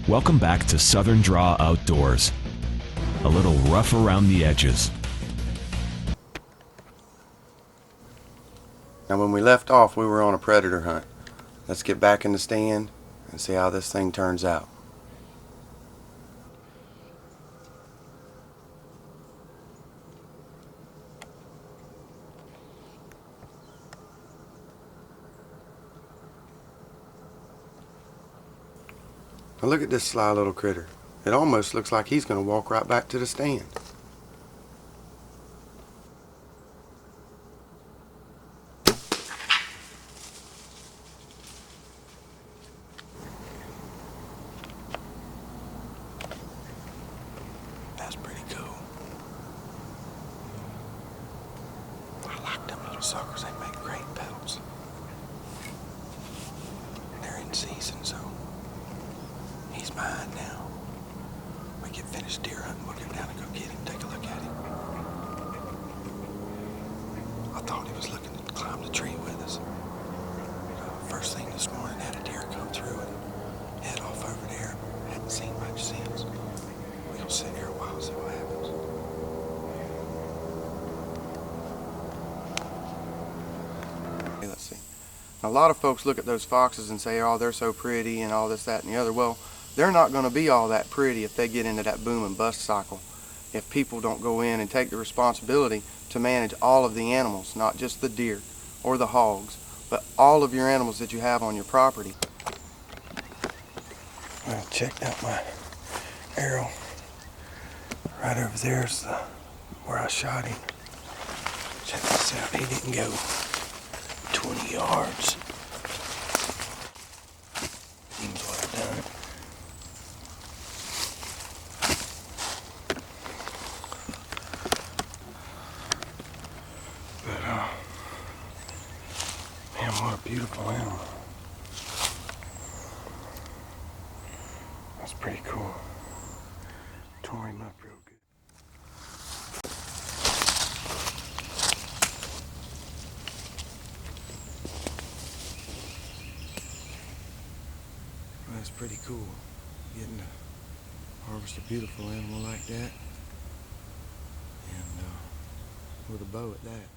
Welcome back to Southern Draw Outdoors. A little rough around the edges. Now when we left off, we were on a predator hunt. Let's get back in the stand and see how this thing turns out. Now look at this sly little critter. It almost looks like he's going to walk right back to the stand. That's pretty cool. I like them little suckers. They make great pelts. They're in season, so he's mine now. We get finished deer hunting, we'll get down and go get him, take a look at him. I thought he was looking to climb the tree with us. First thing this morning, had a deer come through and head off over there. Hadn't seen much since. We'll sit here a while and see what happens. Okay, let's see. Now, a lot of folks look at those foxes and say, oh, they're so pretty and all this, that, and the other. Well, they're not going to be all that pretty if they get into that boom and bust cycle. If people don't go in and take the responsibility to manage all of the animals, not just the deer or the hogs, but all of your animals that you have on your property. I checked out my arrow. Right over there's where I shot him. Check this out. He didn't go 20 yards. Seems what I've done. But, man, what a beautiful animal. That's pretty cool. Tore him up real good. That's pretty cool, getting to harvest a beautiful animal like that, and with a bow at that.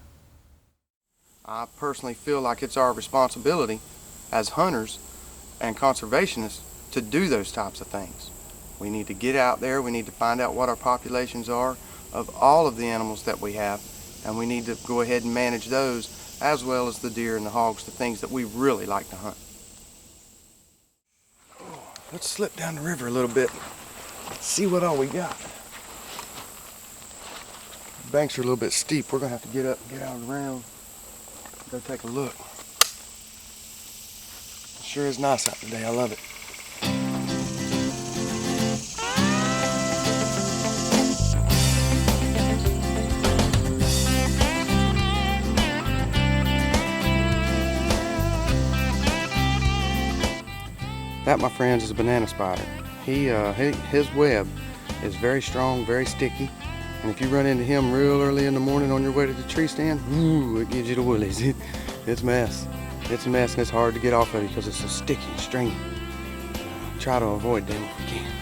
I personally feel like it's our responsibility as hunters and conservationists to do those types of things. We need to get out there, we need to find out what our populations are of all of the animals that we have, and we need to go ahead and manage those as well as the deer and the hogs, the things that we really like to hunt. Let's slip down the river a little bit, see what all we got. The banks are a little bit steep. We're gonna have to get up and get out around, go take a look. It sure is nice out today, I love it. That, my friends, is a banana spider. His web is very strong, very sticky, and if you run into him real early in the morning on your way to the tree stand, ooh, it gives you the woolies. It's a mess. It's a mess, and it's hard to get off of it because it's so sticky and stringy. Try to avoid them if you can.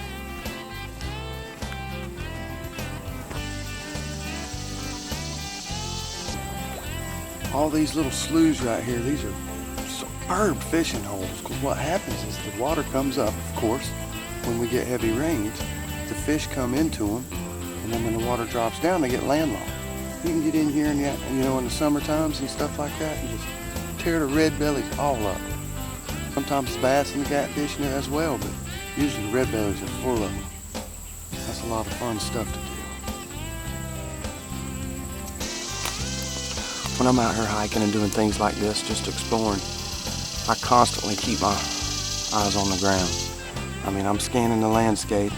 All these little sloughs right here, these are superb fishing holes, because what happens is the water comes up, of course, when we get heavy rains. The fish come into them, and then when the water drops down, they get landlocked. You can get in here and, in the summer times and stuff like that and just tear the red bellies all up. Sometimes the bass and the catfish in it as well, but usually the red bellies are full of them. That's a lot of fun stuff to do. When I'm out here hiking and doing things like this, just exploring, I constantly keep my eyes on the ground. I mean, I'm scanning the landscape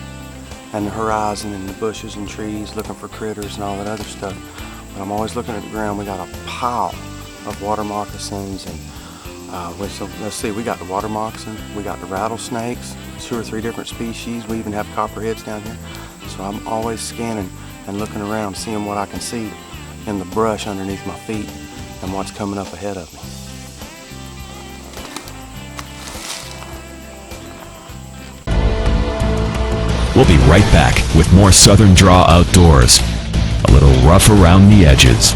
and the horizon and the bushes and trees, looking for critters and all that other stuff. But I'm always looking at the ground. We got a pile of water moccasins, and so let's see, we got the water moccasin, we got the rattlesnakes, 2 or 3 different species. We even have copperheads down here. So I'm always scanning and looking around, seeing what I can see in the brush underneath my feet and what's coming up ahead of me. We'll be right back with more Southern Draw Outdoors. A little rough around the edges.